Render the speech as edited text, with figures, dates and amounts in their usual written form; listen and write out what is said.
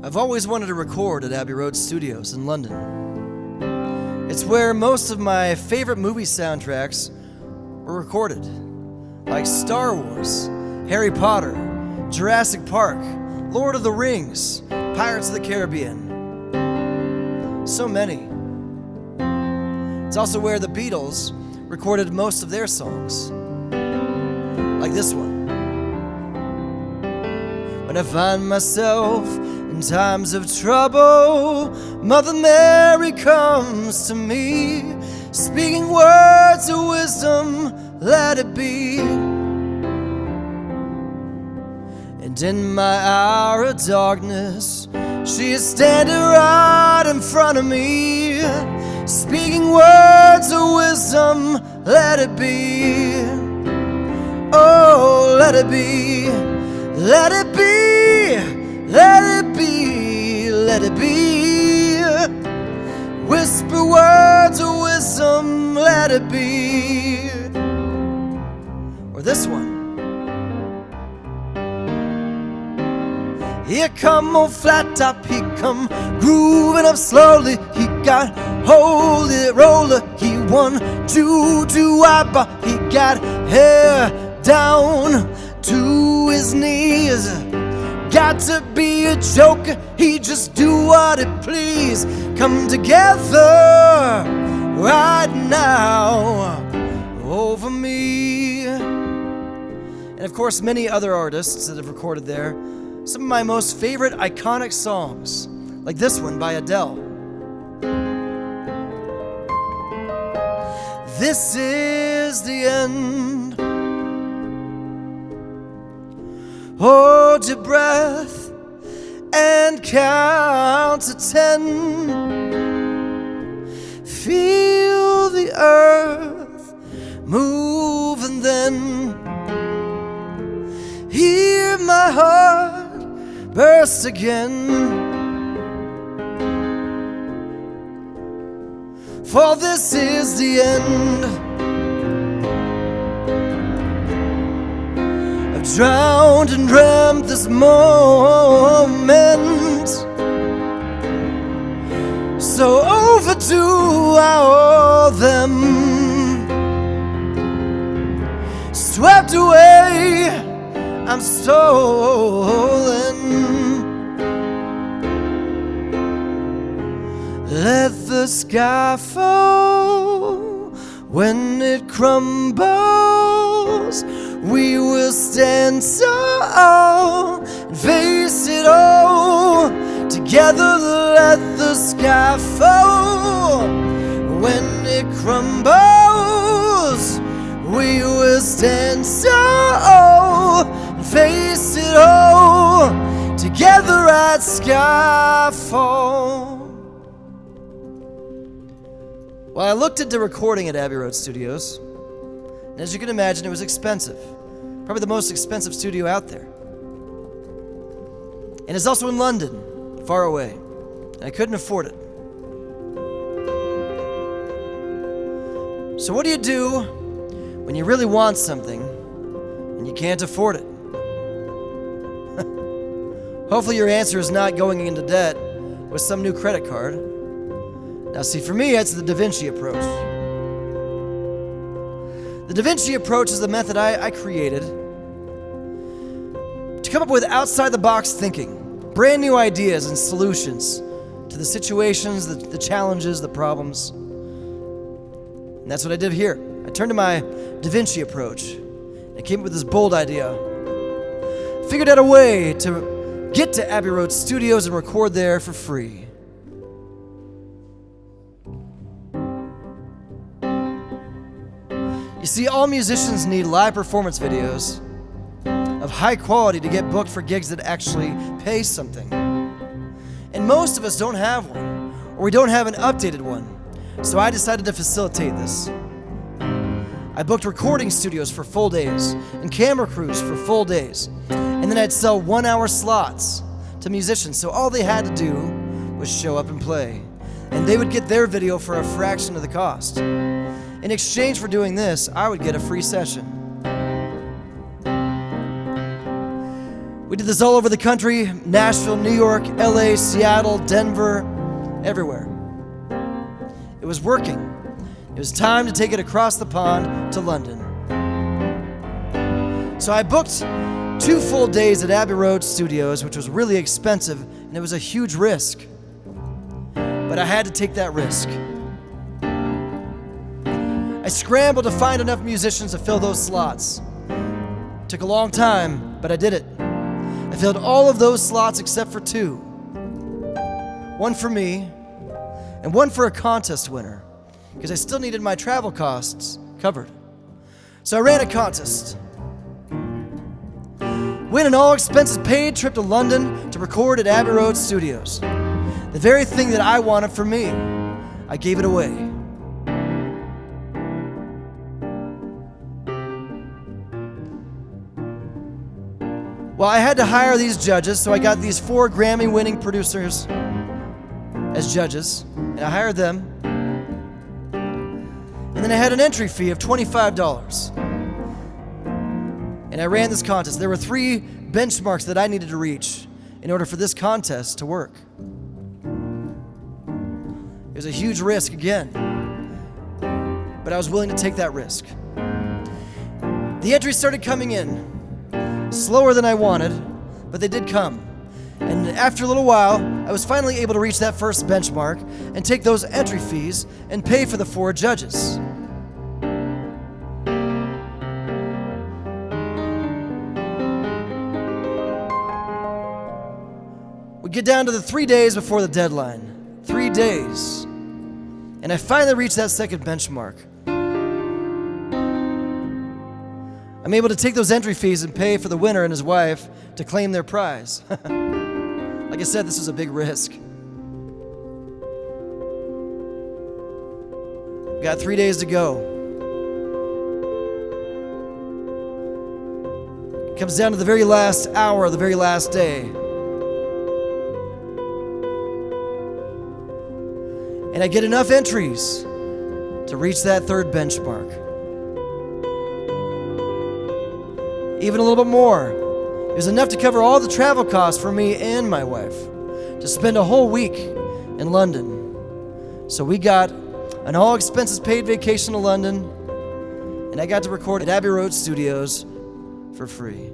I've always wanted to record at Abbey Road Studios in London. It's where most of my favorite movie soundtracks were recorded, like Star Wars, Harry Potter, Jurassic Park, Lord of the Rings, Pirates of the Caribbean. So many. It's also where the Beatles recorded most of their songs, like this one. When I find myself in times of trouble, Mother Mary comes to me, speaking words of wisdom, let it be. And in my hour of darkness, she is standing right in front of me, speaking words of wisdom, let it be. Oh, let it be, let it be, let it be, let it be. Whisper words of wisdom, let it be. Or this one. Here come old flat top, he come grooving up slowly. He got holy roller, he 1, 2, 2 wide, he got hair down to his knees. Got to be a joker, he just do what it please. Come together right now over me. And of course many other artists that have recorded there. Some of my most favorite iconic songs, like this one by Adele. This is the end. Hold your breath and count to 10. Feel the earth move and then hear my heart burst again. For this is the end. I've drowned and dreamt this moment, so overdue I owe them. Swept away, I'm stolen. Let the sky fall. When it crumbles, we will stand tall and face it all together. Let the sky fall. When it crumbles, we will stand tall and face it all together at skyfall. Well, I looked into recording at Abbey Road Studios, and as you can imagine, it was expensive. Probably the most expensive studio out there. And it's also in London, far away, and I couldn't afford it. So what do you do when you really want something and you can't afford it? Hopefully your answer is not going into debt with some new credit card. Now see, for me, it's the Vinci Approach. The Vinci Approach is the method I created to come up with outside-the-box thinking, brand new ideas and solutions to the situations, the challenges, the problems. And that's what I did here. I turned to my Vinci Approach and came up with this bold idea. Figured out a way to get to Abbey Road Studios and record there for free. You see, all musicians need live performance videos of high quality to get booked for gigs that actually pay something. And most of us don't have one, or we don't have an updated one. So I decided to facilitate this. I booked recording studios for full days and camera crews for full days. And then I'd sell 1-hour slots to musicians, so all they had to do was show up and play. And they would get their video for a fraction of the cost. In exchange for doing this, I would get a free session. We did this all over the country: Nashville, New York, LA, Seattle, Denver, everywhere. It was working. It was time to take it across the pond to London. So I booked 2 full days at Abbey Road Studios, which was really expensive, and it was a huge risk. But I had to take that risk. I scrambled to find enough musicians to fill those slots. Took a long time, but I did it. I filled all of those slots except for 2. One for me, and one for a contest winner, because I still needed my travel costs covered. So I ran a contest. Win an all-expenses-paid trip to London to record at Abbey Road Studios. The very thing that I wanted for me. I gave it away. Well, I had to hire these judges, so I got these 4 Grammy-winning producers as judges, and I hired them. And then I had an entry fee of $25. And I ran this contest. There were 3 benchmarks that I needed to reach in order for this contest to work. It was a huge risk again, but I was willing to take that risk. The entries started coming in, slower than I wanted, but they did come. And after a little while, I was finally able to reach that first benchmark and take those entry fees and pay for the 4 judges. We get down to the 3 days before the deadline. 3 days. And I finally reached that second benchmark. I'm able to take those entry fees and pay for the winner and his wife to claim their prize. Like I said, this is a big risk. We got 3 days to go. It comes down to the very last hour, the very last day. And I get enough entries to reach that 3rd benchmark. Even a little bit more. It was enough to cover all the travel costs for me and my wife to spend a whole week in London. So we got an all-expenses-paid vacation to London, and I got to record at Abbey Road Studios for free.